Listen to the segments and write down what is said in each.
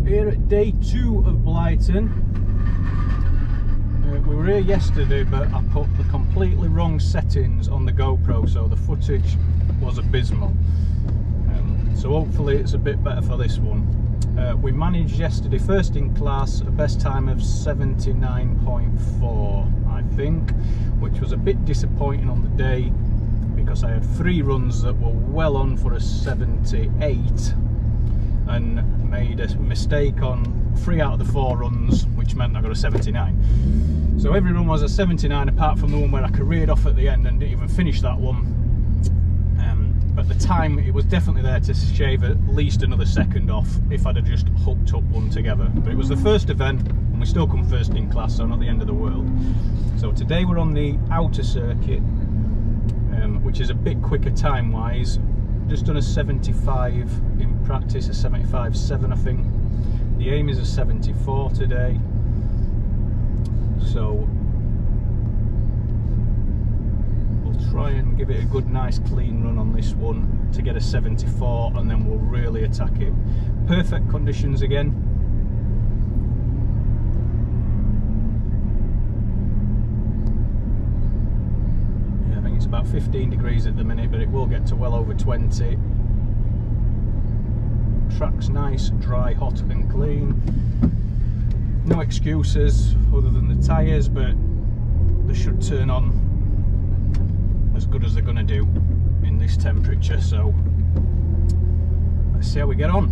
Here at day 2 of Blyton. We were here yesterday, but I put the completely wrong settings on the GoPro, so the footage was abysmal. So hopefully it's a bit better for this one. We managed yesterday, first in class, a best time of 79.4, I think, which was a bit disappointing on the day because I had 3 runs that were well on for a 78 and made a mistake on 3 out of the 4 runs, which meant I got a 79. So every run was a 79 apart from the one where I careered off at the end and didn't even finish that one. But the time, it was definitely there to shave at least another second off if I'd have just hooked up one together. But it was the first event and we still come first in class, so not the end of the world. So today we're on the outer circuit, which is a bit quicker time wise. Just done a 75 in practice, a 75.7 I think. The aim is a 74 today. So we'll try and give it a good nice clean run on this one to get a 74, and then we'll really attack it. Perfect conditions again. Yeah, I think it's about 15 degrees at the minute, but it will get to well over 20. Track's nice, dry, hot and clean. No excuses other than the tyres, but they should turn on as good as they're going to do in this temperature, so let's see how we get on.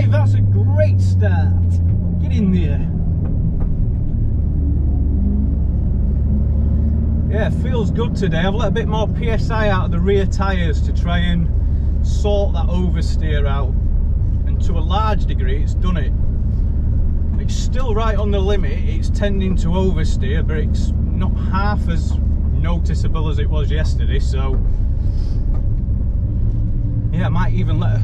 That's a great start. Get in there. Yeah, feels good today. I've let a bit more PSI out of the rear tyres to try and sort that oversteer out, and to a large degree it's done it. It's still right on the limit, it's tending to oversteer, but it's not half as noticeable as it was yesterday, so yeah, I might even let a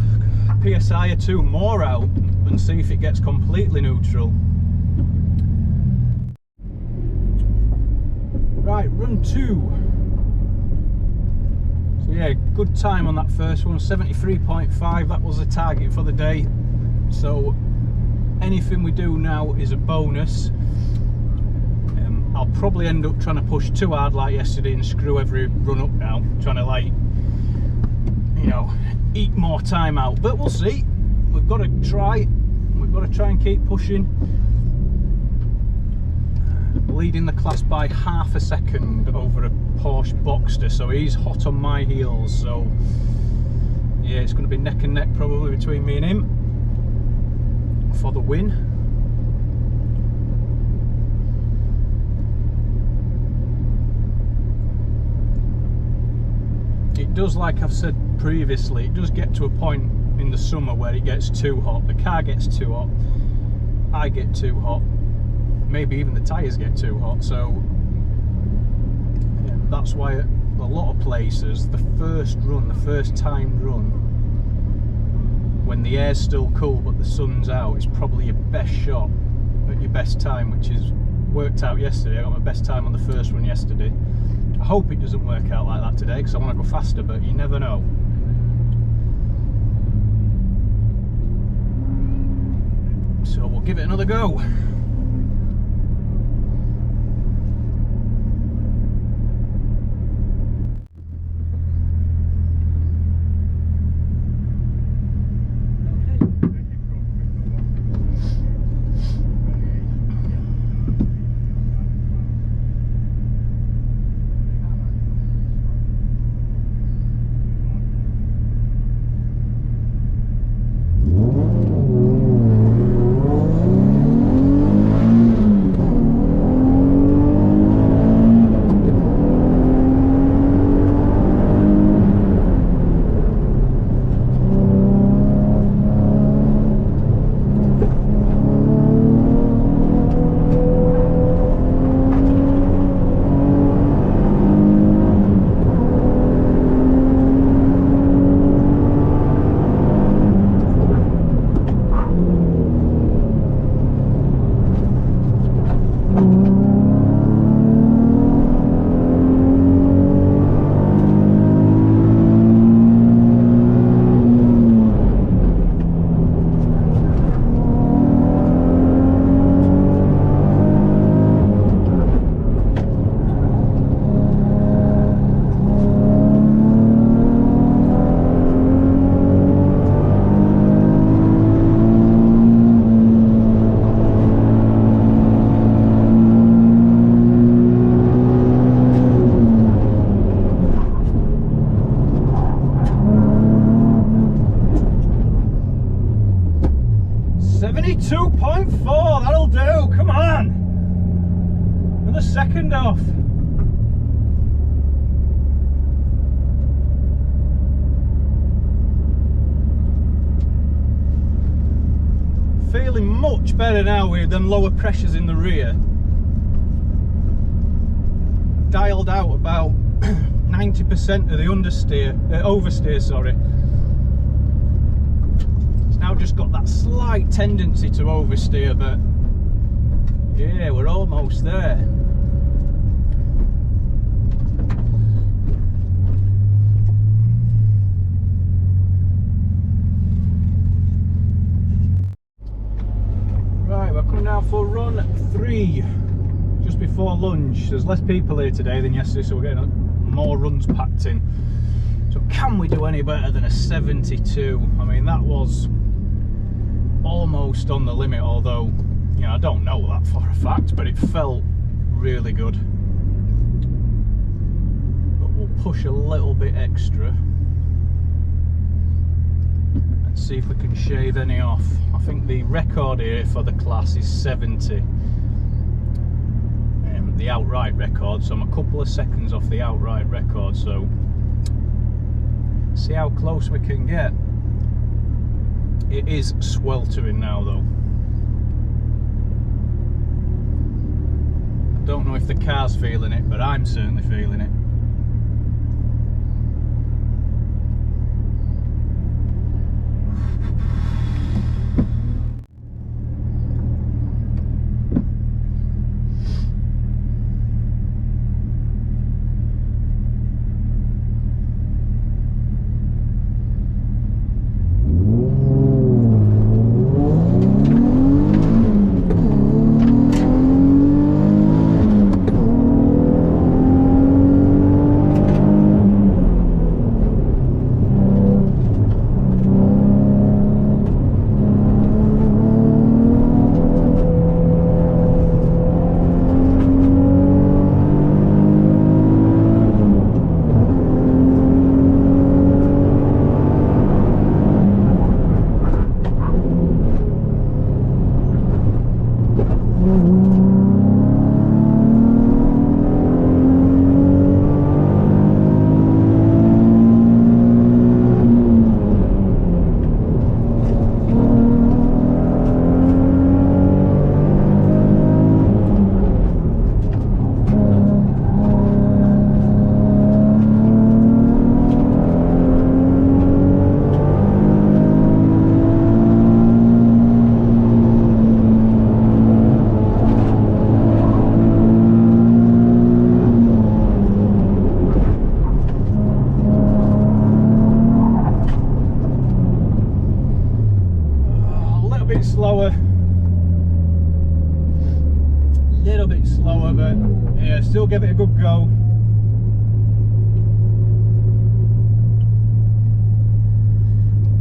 PSI or 2 more out and see if it gets completely neutral. Right, run 2. So yeah, good time on that first one, 73.5, that was the target for the day. So anything we do now is a bonus. I'll probably end up trying to push too hard like yesterday and screw every run up now, trying to, like, you know, eat more time out, but we'll see. We've got to try and keep pushing. Leading the class by half a second over a Porsche Boxster, so he's hot on my heels, so yeah, it's going to be neck and neck probably between me and him for the win. It does, like I've said previously, it does get to a point in the summer where it gets too hot. The car gets too hot, I get too hot, maybe even the tyres get too hot, so that's why a lot of places, the first timed run, when the air's still cool but the sun's out, is probably your best shot at your best time, which is worked out yesterday. I got my best time on the first run yesterday. I hope it doesn't work out like that today, because I want to go faster, but you never know. So we'll give it another go. That'll do, come on! Another second off. Feeling much better now with them lower pressures in the rear. Dialed out about 90% of the oversteer, sorry. Now just got that slight tendency to oversteer, but yeah, we're almost there. Right, we're coming down for run 3 just before lunch. There's less people here today than yesterday, so we're getting more runs packed in. So can we do any better than a 72? I mean, that was almost on the limit, although, you know, I don't know that for a fact, but it felt really good. But we'll push a little bit extra and see if we can shave any off. I think the record here for the class is 70, the outright record, so I'm a couple of seconds off the outright record, so see how close we can get. It is sweltering now though. I don't know if the car's feeling it, but I'm certainly feeling it. hour, but yeah, still give it a good go.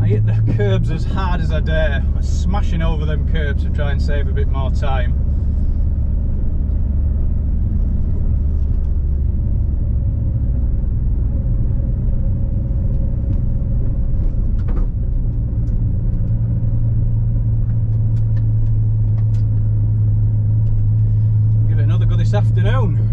I hit the curbs as hard as I dare. I'm smashing over them curbs to try and save a bit more time. Give it another go this afternoon.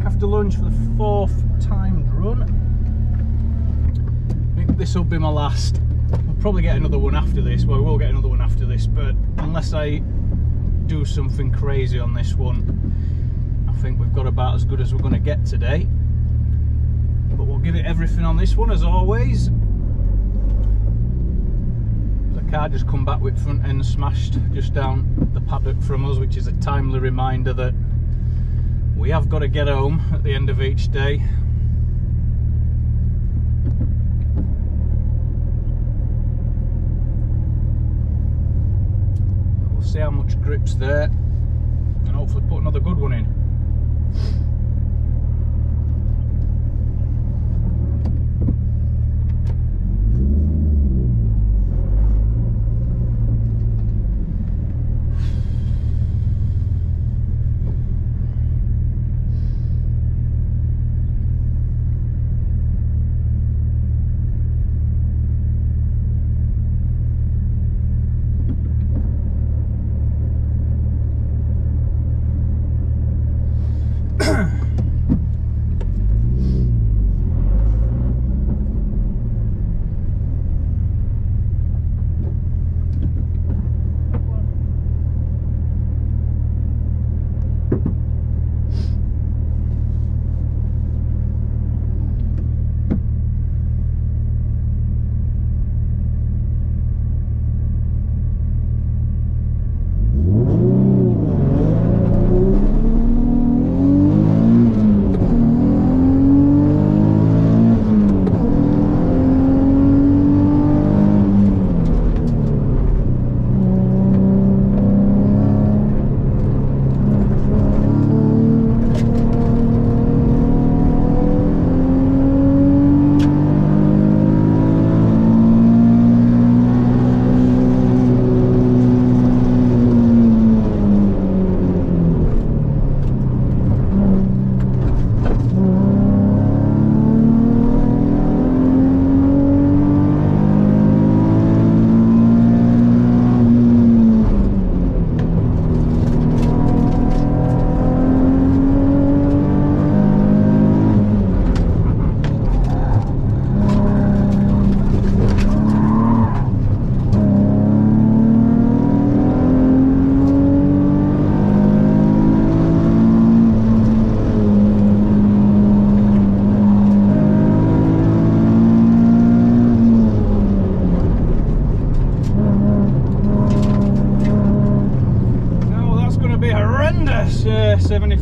After lunch for the fourth timed run. I think this will be my last. We'll probably get another one after this. Well, we will get another one after this, but unless I do something crazy on this one, I think we've got about as good as we're going to get today. But we'll give it everything on this one as always. The car just come back with front end smashed just down the paddock from us, which is a timely reminder that we have got to get home at the end of each day. We'll see how much grip's there and hopefully put another good one in.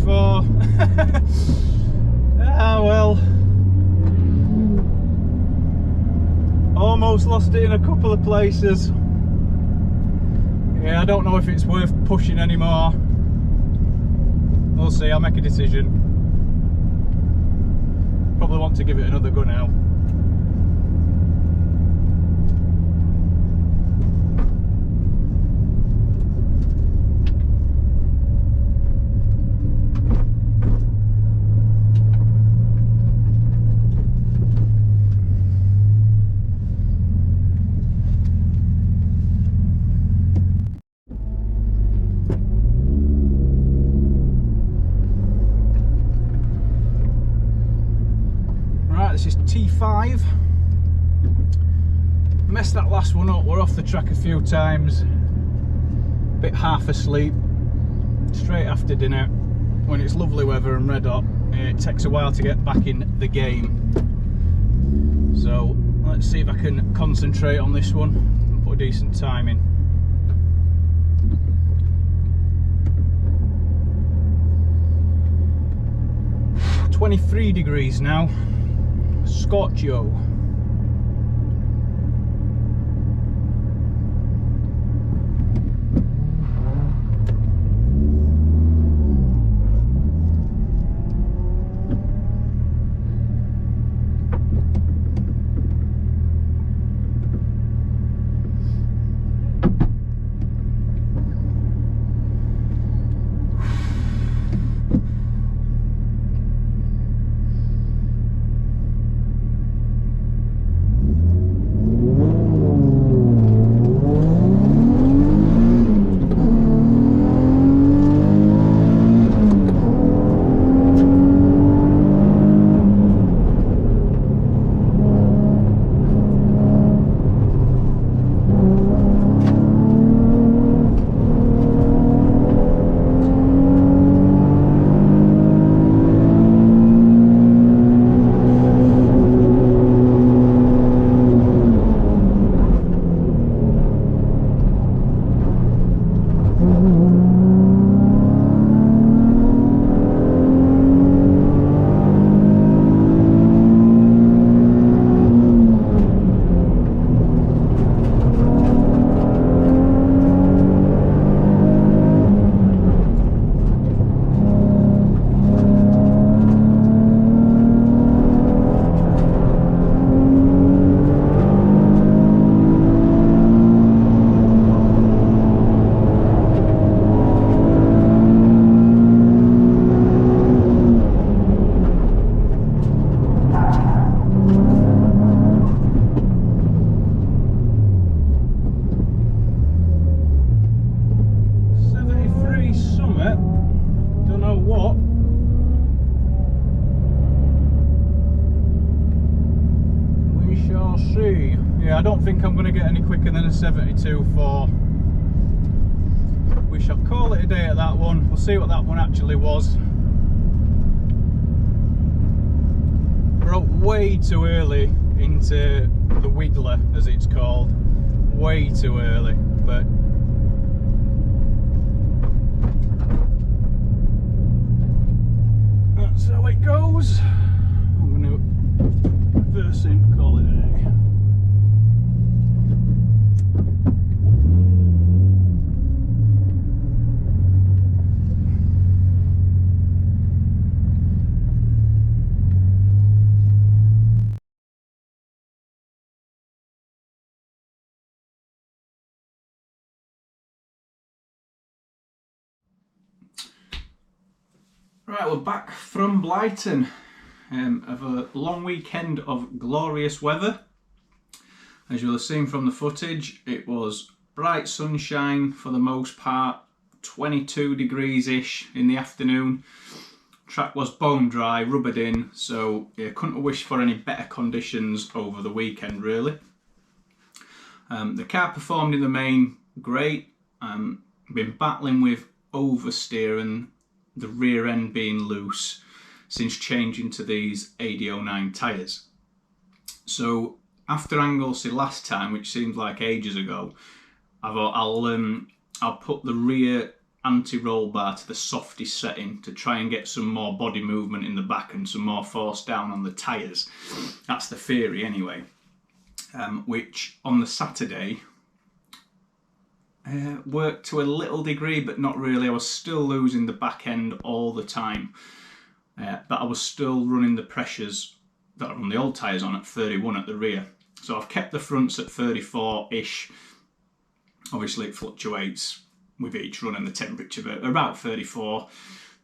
before. Ah well. Almost lost it in a couple of places. Yeah, I don't know if it's worth pushing anymore. We'll see, I'll make a decision. Probably want to give it another go now. This is T5. Messed that last one up, we're off the track a few times. Bit half asleep. Straight after dinner, when it's lovely weather and red hot, it takes a while to get back in the game. So let's see if I can concentrate on this one and put a decent time in. It's 23 degrees now. Scorchio. Yeah, I don't think I'm going to get any quicker than a 72.4. We shall call it a day at that one. We'll see what that one actually was. We're up way too early into the Wiggler, as it's called. Way too early, but that's how it goes. I'm going to reverse in, call it a day. Right, we're back from Blyton of a long weekend of glorious weather. As you'll have seen from the footage, it was bright sunshine for the most part, 22 degrees-ish in the afternoon. Track was bone dry, rubbered in, so yeah, couldn't have wished for any better conditions over the weekend really. The car performed in the main great. Been battling with oversteer and the rear end being loose since changing to these AD09 tyres. So after Anglesey last time, which seems like ages ago, I thought I'll put the rear anti-roll bar to the softest setting to try and get some more body movement in the back and some more force down on the tyres. That's the theory anyway. Which on the Saturday worked to a little degree, but not really. I was still losing the back end all the time, but I was still running the pressures that I run the old tyres on at 31 at the rear. So I've kept the fronts at 34-ish. Obviously it fluctuates with each run and the temperature, but about 34.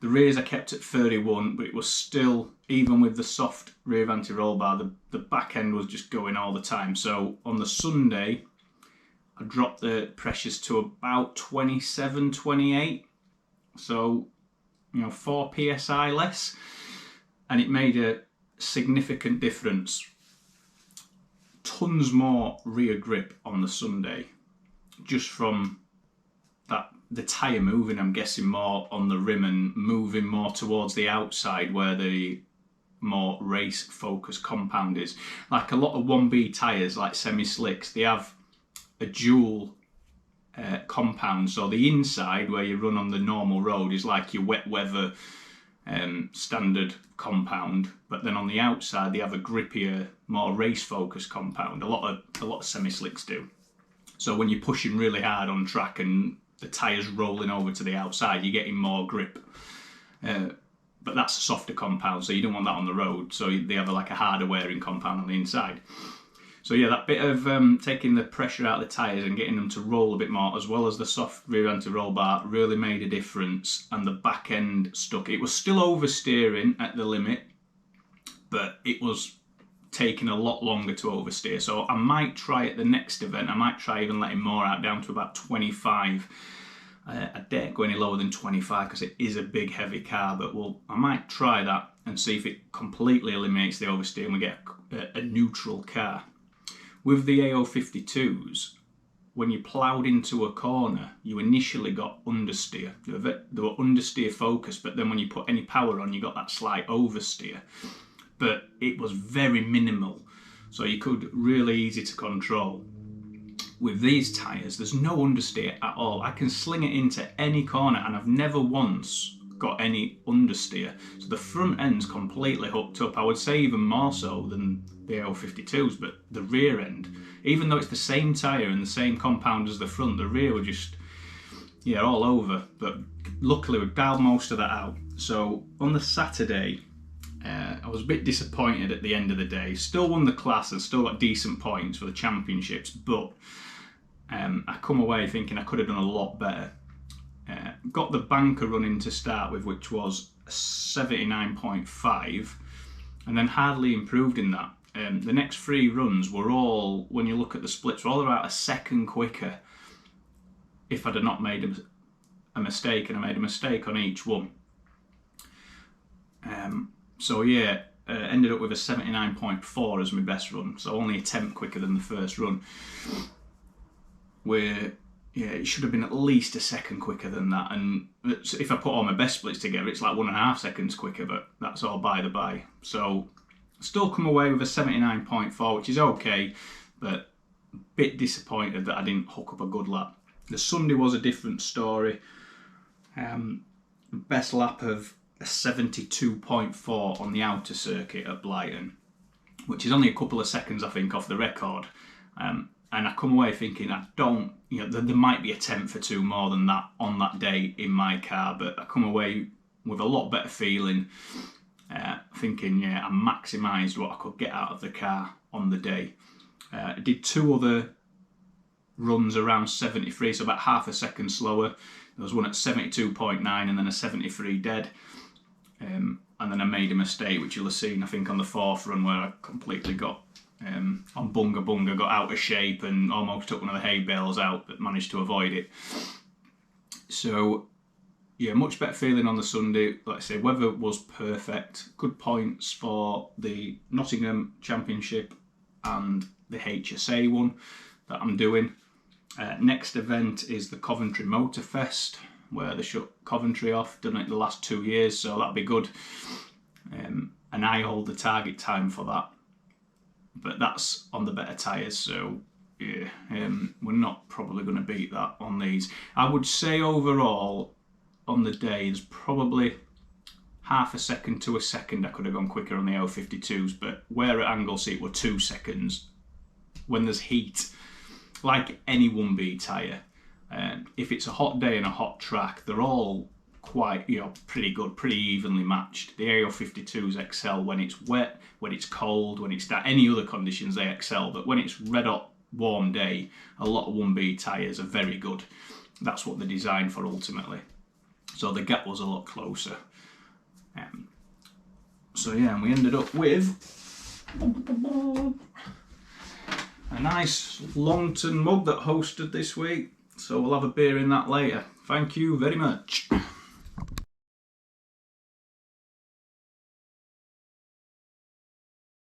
The rears I kept at 31, but it was still, even with the soft rear anti-roll bar, the back end was just going all the time. So on the Sunday, I dropped the pressures to about 27, 28. So, 4 psi less. And it made a significant difference. Tons more rear grip on the Sunday, just from that, the tyre moving, I'm guessing, more on the rim and moving more towards the outside where the more race focused compound is. Like a lot of 1B tyres, like semi-slicks, they have a dual compound. So the inside where you run on the normal road is like your wet weather standard compound, but then on the outside they have a grippier, more race focused compound. A lot of semi-slicks do. So when you're pushing really hard on track and the tyres rolling over to the outside, you're getting more grip. But that's a softer compound, so you don't want that on the road. So they have like a harder wearing compound on the inside. So yeah, that bit of taking the pressure out of the tyres and getting them to roll a bit more, as well as the soft rear anti-roll bar, really made a difference. And the back end stuck. It was still oversteering at the limit, but it was taking a lot longer to oversteer. So I might try at the next event, I might try even letting more out, down to about 25. I dare go any lower than 25 because it is a big heavy car, but I might try that and see if it completely eliminates the oversteer and we get a neutral car. With the AO52s, when you ploughed into a corner, you initially got understeer. They were understeer focused, but then when you put any power on, you got that slight oversteer. But it was very minimal, so you could really easy to control. With these tyres, there's no understeer at all. I can sling it into any corner and I've never once got any understeer. So the front end's completely hooked up. I would say even more so than the AO52s, but the rear end, even though it's the same tyre and the same compound as the front, the rear were just, all over. But luckily we dialed most of that out. So on the Saturday, I was a bit disappointed at the end of the day. Still won the class and still got decent points for the championships, but I come away thinking I could have done a lot better. Got the banker running to start with, which was 79.5, and then hardly improved in that. The next 3 runs were all, when you look at the splits, were all about a second quicker if I'd have not made a mistake, and I made a mistake on each one. So yeah, ended up with a 79.4 as my best run, so only a tenth quicker than the first run. Where, it should have been at least a second quicker than that, and if I put all my best splits together, it's like 1.5 seconds quicker, but that's all by the by. So still come away with a 79.4, which is okay, but a bit disappointed that I didn't hook up a good lap. The Sunday was a different story. Best lap of a 72.4 on the outer circuit at Blyton, which is only a couple of seconds, I think, off the record. And I come away thinking there might be a tenth or two more than that on that day in my car, but I come away with a lot better feeling, thinking, I maximised what I could get out of the car on the day. I did 2 other runs around 73, so about half a second slower. There was one at 72.9 and then a 73 dead. And then I made a mistake, which you'll have seen, I think, on the 4th run, where I completely got on bunga, got out of shape and almost took one of the hay bales out, but managed to avoid it. So yeah, much better feeling on the Sunday. Like I say, weather was perfect. Good points for the Nottingham Championship and the HSA one that I'm doing. Next event is the Coventry Motor Fest, where they shut Coventry off. Done it the last 2 years, so that'll be good. And I hold the target time for that, but that's on the better tyres, so yeah, we're not probably going to beat that on these. I would say overall, on the day, there's probably half a second to a second I could have gone quicker on the L52s, but where at Anglesey it were 2 seconds, when there's heat, like any 1B tyre, if it's a hot day and a hot track, they're all quite, you know, pretty good, pretty evenly matched. The L52s excel when it's wet, when it's cold, when it's any other conditions they excel, but when it's red hot warm day, a lot of 1B tyres are very good. That's what they're designed for ultimately. So the gap was a lot closer. So yeah, and we ended up with a nice Longton mug that hosted this week. So we'll have a beer in that later. Thank you very much.